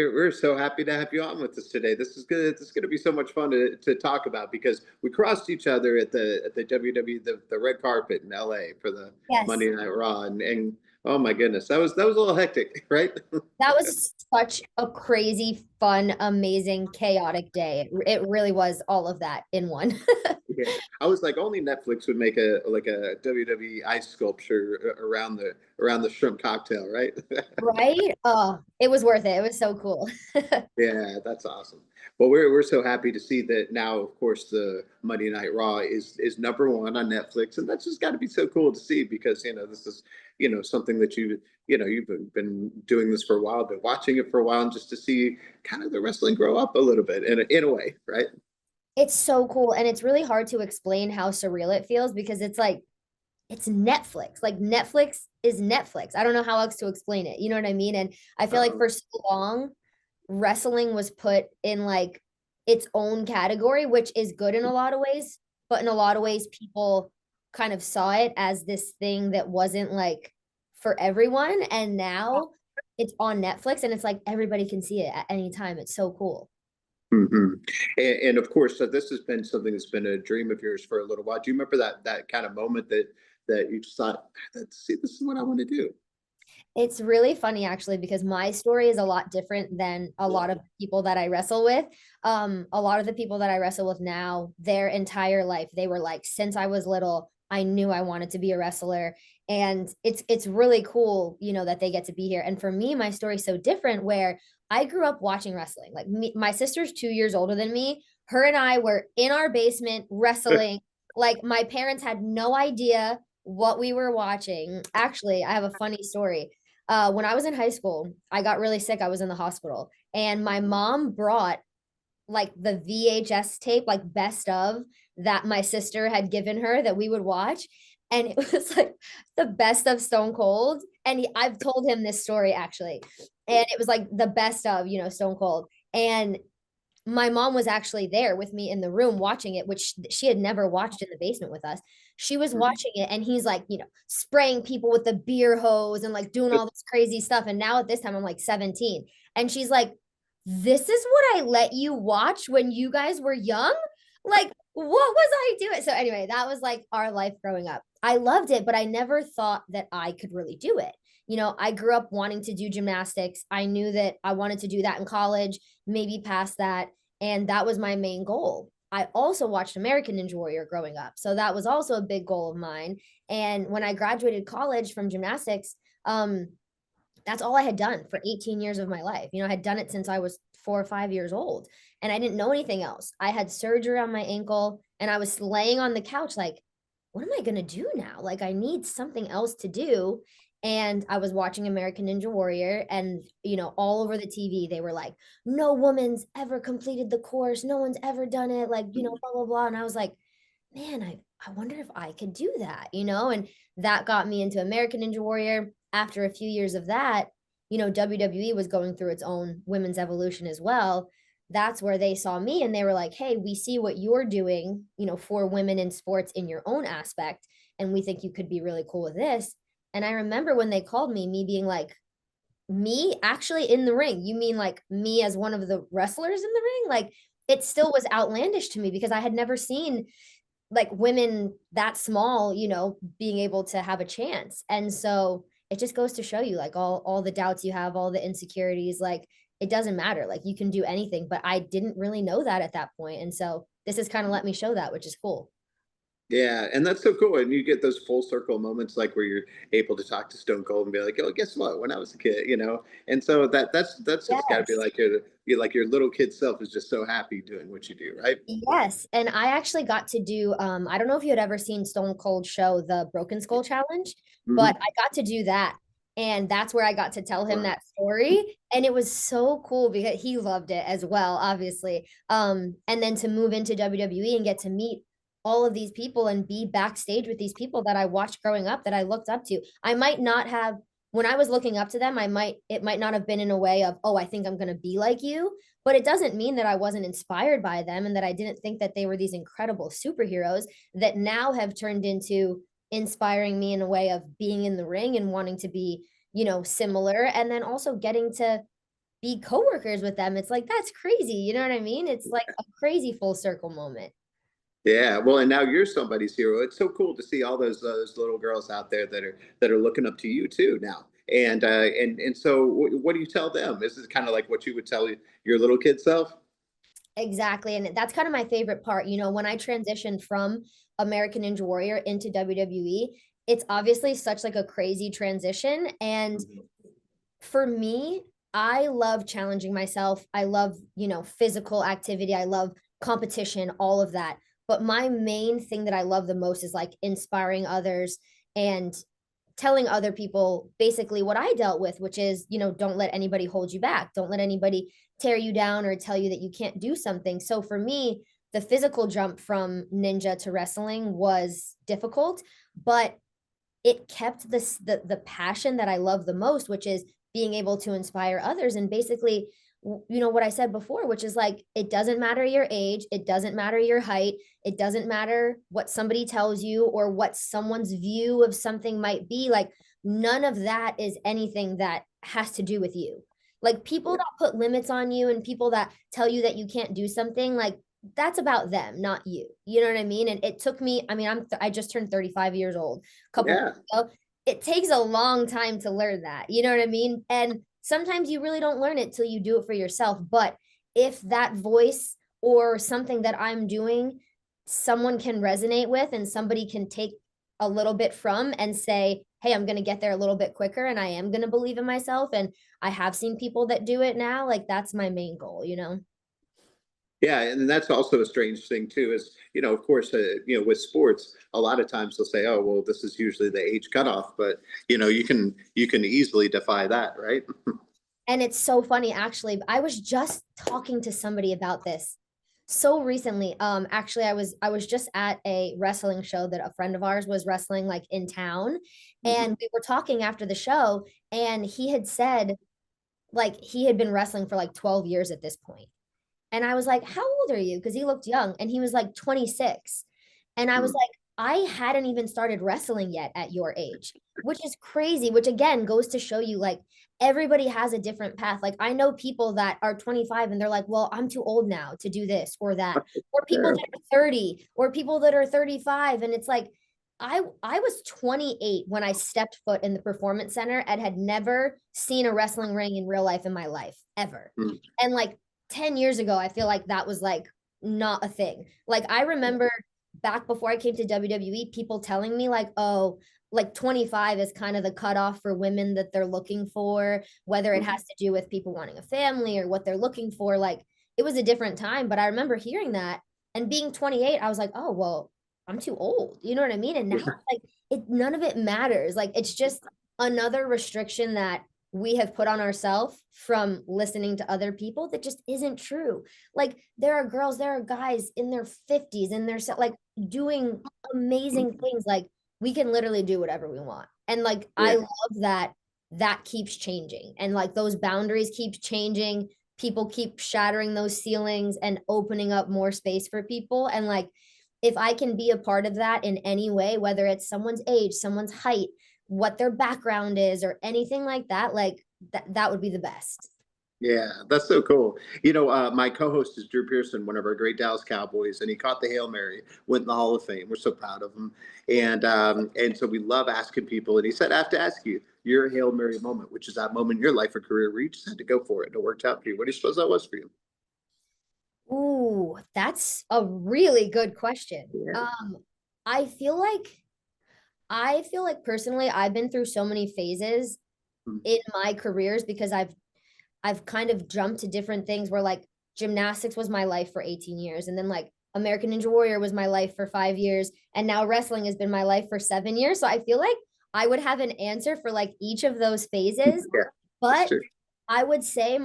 we're so happy to have you on with us today. This is gonna be so much fun to talk about because we crossed each other at the WWE the red carpet in LA for the Yes, Monday Night Raw, and oh my goodness, that was a little hectic, right? that was such a crazy, fun, amazing, chaotic day. It really was all of that in one. Yeah, I was like, only Netflix would make a WWE ice sculpture around the shrimp cocktail, right? Right? Oh, it was worth it. It was so cool. Yeah, that's awesome. Well, we're so happy to see that now. Of course, the Monday Night Raw is number one on Netflix, and that's just got to be so cool to see because this is something that you've been doing this for a while, been watching it for a while, and just to see kind of the wrestling grow up a little bit in a way, right? It's so cool. And it's really hard to explain how surreal it feels because it's like, it's Netflix. Like Netflix is Netflix. I don't know how else to explain it. You know what I mean? And I feel like Uh, for so long, wrestling was put in like its own category, which is good in a lot of ways. But in a lot of ways, people kind of saw it as this thing that wasn't like for everyone. And now it's on Netflix and it's like everybody can see it at any time. It's so cool. hmm and of course, so this has been something that's been a dream of yours for a little while. Do you remember that kind of moment that you just thought, see, this is what I want to do? It's really funny actually because my story is a lot different than a lot of people that I wrestle with. A lot of the people that I wrestle with now, their entire life, they were like, since I was little, I knew I wanted to be a wrestler. And it's really cool, that they get to be here. And for me, my story's so different where I grew up watching wrestling. Like my sister's 2 years older than me. Her and I were in our basement wrestling. Like my parents had no idea what we were watching. Actually, I have a funny story. When I was in high school, I got really sick. I was in the hospital, and my mom brought like the VHS tape, like best of that my sister had given her that we would watch. And it was like the best of Stone Cold. And I've told him this story actually. And it was like the best of, Stone Cold. And my mom was actually there with me in the room watching it, which she had never watched in the basement with us. She was watching it and he's like, spraying people with the beer hose and like doing all this crazy stuff. And now at this time, I'm like 17. And she's like, this is what I let you watch when you guys were young? Like, what was I doing? So, anyway, that was like our life growing up. I loved it, but I never thought that I could really do it. I grew up wanting to do gymnastics. I knew that I wanted to do that in college, maybe past that. And that was my main goal. I also watched American Ninja Warrior growing up. So that was also a big goal of mine. And when I graduated college from gymnastics, that's all I had done for 18 years of my life. I had done it since I was 4 or 5 years old and I didn't know anything else. I had surgery on my ankle and I was laying on the couch like, what am I going to do now? Like, I need something else to do. And I was watching American Ninja Warrior and, all over the TV, they were like, no woman's ever completed the course. No one's ever done it. Like, blah, blah, blah. And I was like, man, I wonder if I could do that, and that got me into American Ninja Warrior. After a few years of that, WWE was going through its own women's evolution as well. That's where they saw me and they were like, hey, we see what you're doing, for women in sports in your own aspect. And we think you could be really cool with this. And I remember when they called me, me being like, me actually in the ring? You mean like me as one of the wrestlers in the ring? Like it still was outlandish to me because I had never seen like women that small, being able to have a chance. And so it just goes to show you like all the doubts you have, all the insecurities, like it doesn't matter. Like you can do anything, but I didn't really know that at that point. And so this has kind of let me show that, which is cool. Yeah, and that's so cool. And you get those full circle moments like where you're able to talk to Stone Cold and be like, "Oh, guess what? When I was a kid." And so that's just got to be Yes. like your little kid self is just so happy doing what you do, right? Yes. And I actually got to do I don't know if you had ever seen Stone Cold show the Broken Skull Challenge, but hmm I got to do that. And that's where I got to tell him Wow. that story. And it was so cool because he loved it as well, obviously. And then to move into WWE and get to meet all of these people and be backstage with these people that I watched growing up that I looked up to. I might not have when I was looking up to them, it might not have been in a way of, oh, I think I'm gonna be like you, but it doesn't mean that I wasn't inspired by them and that I didn't think that they were these incredible superheroes that now have turned into inspiring me in a way of being in the ring and wanting to be, similar. And then also getting to be coworkers with them. It's like, that's crazy. You know what I mean? It's like a crazy full circle moment. Yeah, well, and now you're somebody's hero. It's so cool to see all those little girls out there that are looking up to you too now. And so, what do you tell them? This is kind of like what you would tell your little kid self. Exactly. And that's kind of my favorite part. You know, when I transitioned from American Ninja Warrior into WWE, it's obviously such like a crazy transition. And Mhm. for me, I love challenging myself. I love, you know, physical activity. I love competition, all of that. But my main thing that I love the most is like inspiring others and telling other people basically what I dealt with, which is, you know, don't let anybody hold you back. Don't let anybody tear you down or tell you that you can't do something. So for me, the physical jump from ninja to wrestling was difficult, but it kept the passion that I love the most, which is being able to inspire others. And basically, you know what I said before, which is like, it doesn't matter your age, it doesn't matter your height, it doesn't matter what somebody tells you or what someone's view of something might be. Like, none of that is anything that has to do with you. Like, people Yeah. that put limits on you and people that tell you that you can't do something, like, that's about them, not you. You know what I mean? And it took me, I mean, I just turned 35 years old a couple Yeah. months ago. It takes a long time to learn that. You know what I mean? And sometimes you really don't learn it till you do it for yourself. But if that voice or something that I'm doing, someone can resonate with and somebody can take a little bit from and say, hey, I'm going to get there a little bit quicker and I am going to believe in myself. And I have seen people that do it now. Like, that's my main goal, you know? Yeah, and that's also a strange thing too. Is of course, with sports, a lot of times they'll say, "Oh, well, this is usually the age cutoff," but you can easily defy that, right? And it's so funny, actually. I was just talking to somebody about this so recently. Actually, I was just at a wrestling show that a friend of ours was wrestling like in town, Mhm. and we were talking after the show, and he had said like he had been wrestling for like 12 years at this point. And I was like, how old are you? Because he looked young and he was like 26. And I was Mm. like, I hadn't even started wrestling yet at your age, which is crazy, which again goes to show you like everybody has a different path. Like, I know people that are 25 and they're like, well, I'm too old now to do this or that, or people Yeah. that are 30 or people that are 35. And it's like, I was 28 when I stepped foot in the performance center and had never seen a wrestling ring in real life in my life ever. Mm. And like 10 years ago, I feel like that was like not a thing. Like, I remember back before I came to WWE, people telling me like, oh, like 25 is kind of the cutoff for women that they're looking for, whether it Mhm. has to do with people wanting a family or what they're looking for. Like, it was a different time, but I remember hearing that and being 28, I was like, oh, well, I'm too old. You know what I mean? And now Yeah. like none of it matters. Like, it's just another restriction that we have put on ourselves from listening to other people that just isn't true. Like, there are girls, there are guys in their 50s and they're like doing amazing things. Like, we can literally do whatever we want. And like, I Yeah. love that that keeps changing and like those boundaries keep changing. People keep shattering those ceilings and opening up more space for people. And like, if I can be a part of that in any way, whether it's someone's age, someone's height, what their background is, or anything like that, like that would be the best. Yeah, that's so cool. My co-host is Drew Pearson, one of our great Dallas Cowboys, and he caught the Hail Mary, went in the Hall of Fame. We're so proud of him, and so we love asking people. And he said, "I have to ask you your Hail Mary moment, which is that moment in your life or career where you just had to go for it and it worked out for you. What do you suppose that was for you?" Ooh, that's a really good question. Yeah. I feel like I feel like personally I've been through so many phases Mm. in my careers because I've kind of jumped to different things where like gymnastics was my life for 18 years and then like American Ninja Warrior was my life for 5 years and now wrestling has been my life for 7 years. So I feel like I would have an answer for like each of those phases, Yeah, that's but true. I would say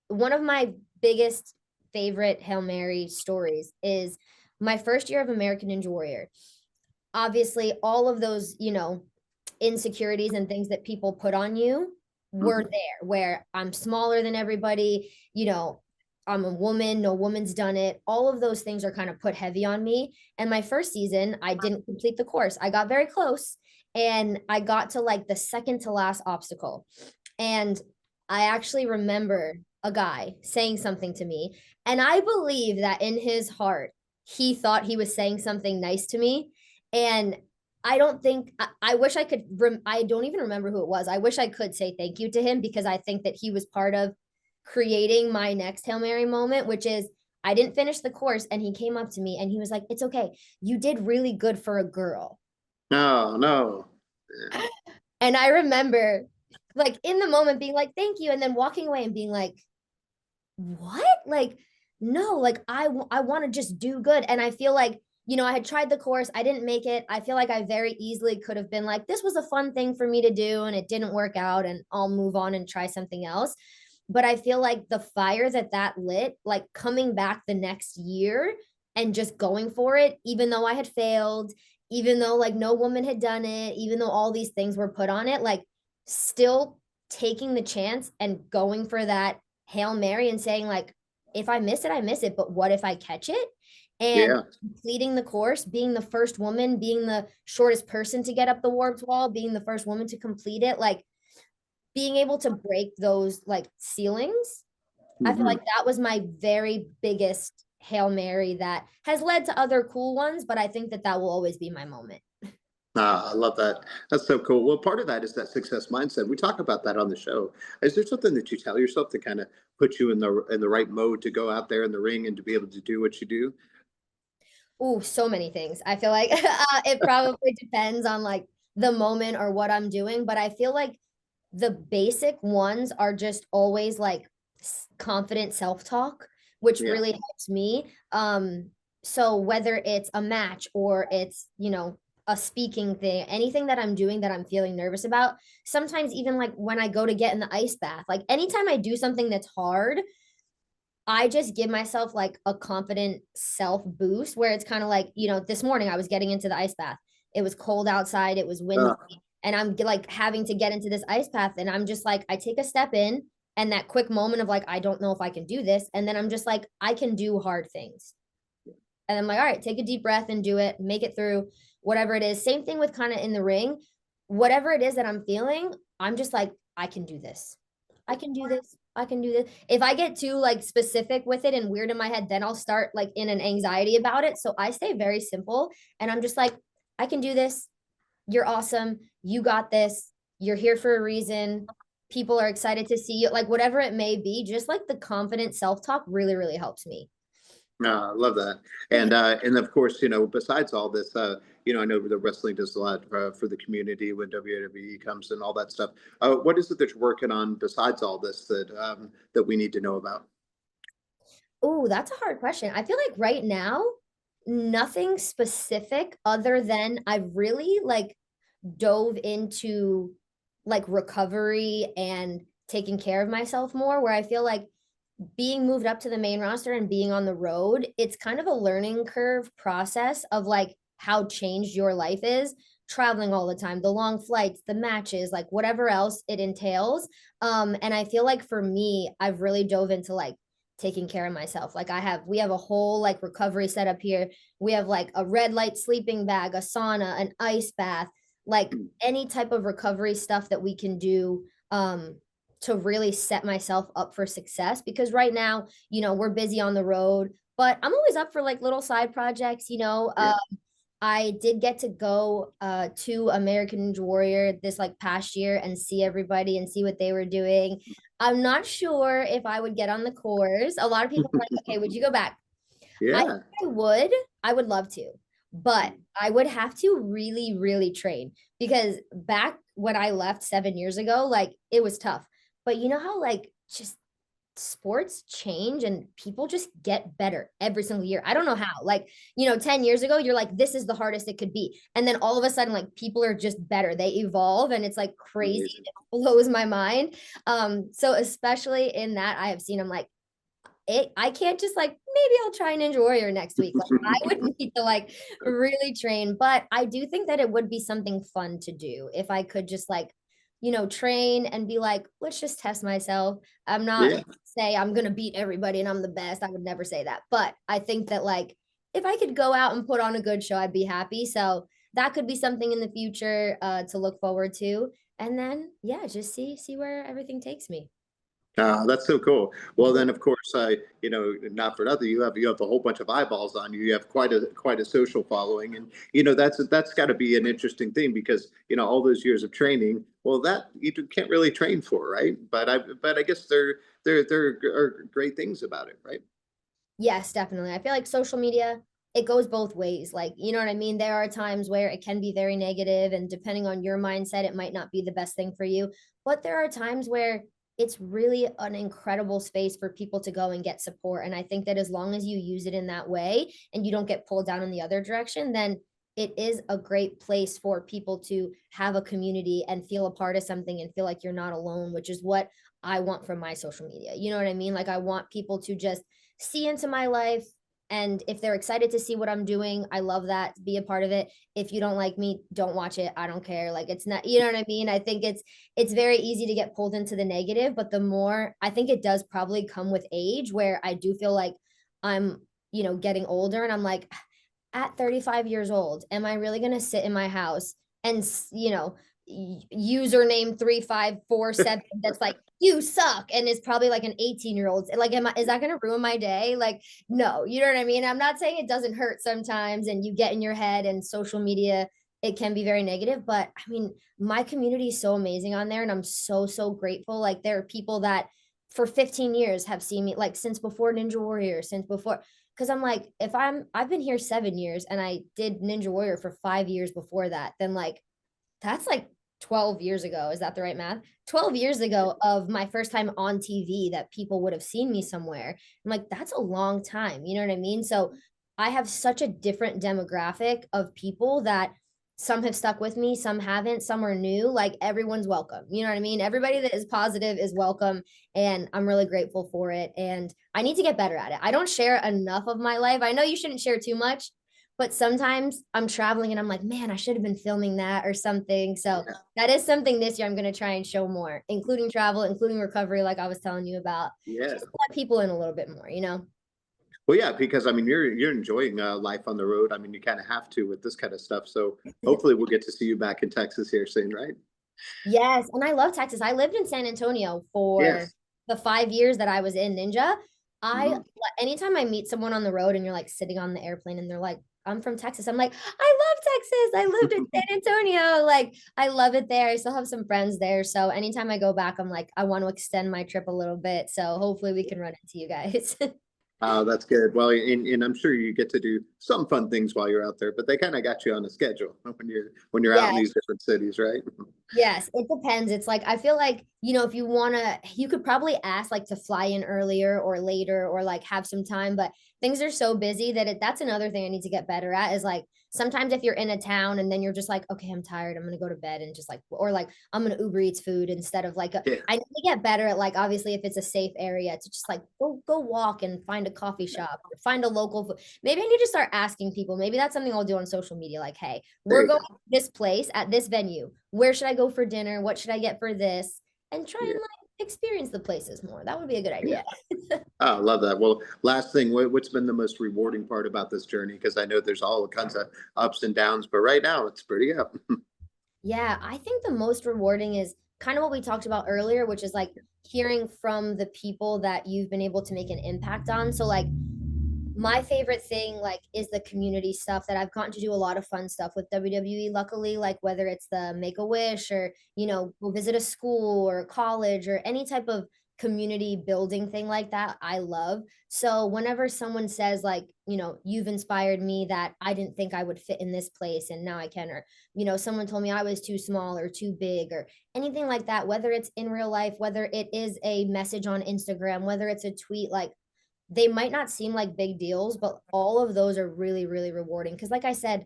one of my biggest favorite Hail Mary stories is my first year of American Ninja Warrior. Obviously, all of those, you know, insecurities and things that people put on you were Mhm. there, where I'm smaller than everybody, you know, I'm a woman, no woman's done it. All of those things are kind of put heavy on me. And my first season, I didn't complete the course. I got very close and I got to like the second to last obstacle. And I actually remember a guy saying something to me, and I believe that in his heart, he thought he was saying something nice to me. And I don't think I wish I could I don't even remember who it was. I wish I could say thank you to him because I think that he was part of creating my next Hail Mary moment, which is I didn't finish the course and he came up to me and he was like, "It's okay. You did really good for a girl." No, no. And I remember like in the moment being like, "Thank you," and then walking away and being like, "What?" Like, no, like I want to just do good. And I feel like, I had tried the course, I didn't make it. I feel like I very easily could have been like, this was a fun thing for me to do and it didn't work out and I'll move on and try something else. But I feel like the fire that lit, like coming back the next year and just going for it, even though I had failed, even though like no woman had done it, even though all these things were put on it, like still taking the chance and going for that Hail Mary and saying, like, if I miss it, I miss it. But what if I catch it? And Yeah. completing the course, being the first woman, being the shortest person to get up the warped wall, being the first woman to complete it, like being able to break those like ceilings. I feel Hmm. like that was my very biggest Hail Mary that has led to other cool ones, but I think that will always be my moment. Ah, I love that. That's so cool. Well, part of that is that success mindset. We talk about that on the show. Is there something that you tell yourself to kind of put you in the right mode to go out there in the ring and to be able to do what you do? Oh, so many things. I feel like it probably depends on like the moment or what I'm doing, but I feel like the basic ones are just always like confident self-talk, which Yeah. really helps me. So whether it's a match or it's, a speaking thing, anything that I'm doing that I'm feeling nervous about, sometimes even like when I go to get in the ice bath, like anytime I do something that's hard, I just give myself like a confident self boost where it's kind of like, this morning I was getting into the ice bath. It was cold outside, it was windy, Uh, and I'm like having to get into this ice bath. And I'm just like, I take a step in and that quick moment of like, I don't know if I can do this. And then I'm just like, I can do hard things. And I'm like, all right, take a deep breath and do it, make it through whatever it is. Same thing with kind of in the ring. Whatever it is that I'm feeling, I'm just like, I can do this. I can do this. I can do this. If I get too like specific with it and weird in my head, then I'll start like in an anxiety about it. So I stay very simple and I'm just like, I can do this. You're awesome. You got this. You're here for a reason. People are excited to see you. Like whatever it may be, just like the confident self-talk really, really helps me. I love that. And of course, besides all this, I know the wrestling does a lot for the community when WWE comes and all that stuff. What is it that you're working on besides all this that we need to know about? Oh, that's a hard question. I feel like right now, nothing specific other than I've really like dove into like recovery and taking care of myself more, where I feel like being moved up to the main roster and being on the road, it's kind of a learning curve process of like how changed your life is, traveling all the time, the long flights, the matches, like whatever else it entails. And I feel like for me, I've really dove into like taking care of myself. Like we have a whole like recovery setup here. We have like a red light sleeping bag, a sauna, an ice bath, like any type of recovery stuff that we can do to really set myself up for success because right now, we're busy on the road, but I'm always up for like little side projects, Yeah. I did get to go to American Ninja Warrior this like past year and see everybody and see what they were doing. I'm not sure if I would get on the course. A lot of people are like, okay, would you go back? I think Yeah. I would. I would love to, but I would have to really, really train because back when I left 7 years ago, like it was tough. But you know how like just sports change and people just get better every single year. I don't know how. Like, 10 years ago, you're like, this is the hardest it could be. And then all of a sudden, like people are just better. They evolve and it's like crazy. Amazing. It blows my mind. So especially in that, I have seen I'm like, I can't just like maybe I'll try Ninja Warrior next week. Like I would need to like really train, but I do think that it would be something fun to do if I could just like, train and be like, let's just test myself. I'm not Yeah. say I'm gonna beat everybody and I'm the best. I would never say that. But I think that like if I could go out and put on a good show, I'd be happy. So that could be something in the future to look forward to. And then yeah, just see where everything takes me. That's so cool. Well, then, of course, not for nothing, you have a whole bunch of eyeballs on you. You have quite a social following, and that's got to be an interesting thing because all those years of training. Well, that you can't really train for, right? But I guess there are great things about it, right? Yes, definitely. I feel like social media, it goes both ways. Like, you know what I mean? There are times where it can be very negative, and depending on your mindset, it might not be the best thing for you. But there are times where it's really an incredible space for people to go and get support. And I think that as long as you use it in that way and you don't get pulled down in the other direction, then it is a great place for people to have a community and feel a part of something and feel like you're not alone, which is what I want from my social media. You know what I mean? Like, I want people to just see into my life. And if they're excited to see what I'm doing, I love that. Be a part of it. If you don't like me, don't watch it. I don't care. Like, it's not, you know what I mean? I think it's very easy to get pulled into the negative, but the more I think it does probably come with age where I do feel like I'm, getting older and I'm like, at 35 years old, am I really going to sit in my house and, username 3547 that's like, you suck, and is probably like an 18-year-old, like, is that going to ruin my day? Like, no, you know what I mean? I'm not saying it doesn't hurt sometimes and you get in your head, and social media, it can be very negative, but I mean, my community is so amazing on there, and I'm so grateful. Like, there are people that for 15 years have seen me, like, since before Ninja Warrior, since before, because I'm like, if I've been here 7 years and I did Ninja Warrior for 5 years before that, then like that's like 12 years ago. Is that the right math? 12 years ago of my first time on TV that people would have seen me somewhere. I'm like, that's a long time. You know what I mean? So I have such a different demographic of people that some have stuck with me, some haven't, some are new. Like, everyone's welcome. You know what I mean? Everybody that is positive is welcome. And I'm really grateful for it. And I need to get better at it. I don't share enough of my life. I know you shouldn't share too much, but sometimes I'm traveling and I'm like, man, I should have been filming that or something. So Yeah. that is something this year I'm going to try and show more, including travel, including recovery, like I was telling you about. Yeah. Just let people in a little bit more. Well, yeah, because I mean, you're enjoying life on the road. I mean, you kind of have to with this kind of stuff. So hopefully, we'll get to see you back in Texas here soon, right? Yes, and I love Texas. I lived in San Antonio for Yes. the 5 years that I was in Ninja. I Mhm. anytime I meet someone on the road and you're like sitting on the airplane and they're like, I'm from Texas. I'm like, I love Texas. I lived in San Antonio. Like, I love it there. I still have some friends there. So anytime I go back, I'm like, I want to extend my trip a little bit. So hopefully we can run into you guys. That's good. Well, and I'm sure you get to do some fun things while you're out there, but they kind of got you on a schedule when you're out in Yeah. these different cities, right? Yes, it depends. It's like, I feel like, if you wanna, you could probably ask like to fly in earlier or later or like have some time, but things are so busy that that's another thing I need to get better at is like sometimes if you're in a town and then you're just like, okay, I'm tired, I'm gonna go to bed and just like, or like I'm gonna Uber Eats food instead of like Yeah. I need to get better at, like, obviously if it's a safe area to just like go walk and find a coffee shop or find a local food. Maybe I need to start asking people. Maybe that's something I'll do on social media. Like, hey, There we're you going go. to this place at this venue. Where should I go for dinner? What should I get for this? And try Yeah. and like experience the places more. That would be a good Yeah. idea. Oh, I love that. Well, last thing, what's been the most rewarding part about this journey? Because I know there's all kinds of ups and downs, but right now it's pretty up. Yeah, I think the most rewarding is kind of what we talked about earlier, which is like hearing from the people that you've been able to make an impact on. So like my favorite thing like is the community stuff that I've gotten to do a lot of fun stuff with WWE, luckily, like whether it's the Make a Wish or, go visit a school or a college or any type of community building thing like that, I love. So whenever someone says like, you've inspired me that I didn't think I would fit in this place and now I can, or, someone told me I was too small or too big or anything like that, whether it's in real life, whether it is a message on Instagram, whether it's a tweet, like they might not seem like big deals, but all of those are really, really rewarding. Because, like I said,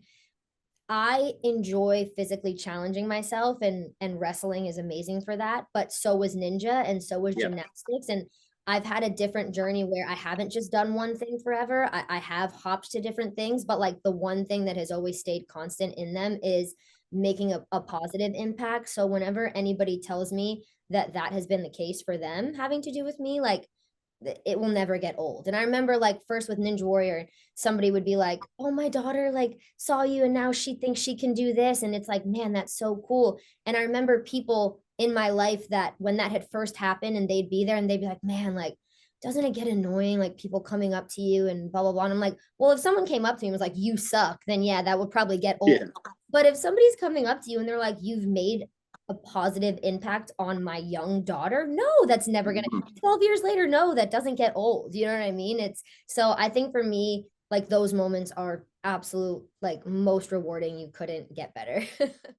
I enjoy physically challenging myself, and wrestling is amazing for that. But so was ninja, and so was Yeah. gymnastics. And I've had a different journey where I haven't just done one thing forever. I have hopped to different things, but like the one thing that has always stayed constant in them is making a positive impact. So whenever anybody tells me that that has been the case for them having to do with me, like it will never get old. And I remember like first with Ninja Warrior, somebody would be like, "Oh, my daughter like saw you and now she thinks she can do this." And it's like, man, that's so cool. And I remember people in my life that when that had first happened and they'd be there and they'd be like, man, like, doesn't it get annoying, like people coming up to you and blah, blah, blah. And I'm like, well, if someone came up to me and was like, you suck, then yeah, that would probably get old. Yeah. But if somebody's coming up to you and they're like, you've made a positive impact on my young daughter, no, that's never gonna, Mhm. 12 years later, no, that doesn't get old. You know what I mean? It's so I think for me, like those moments are absolute, like most rewarding. You couldn't get better.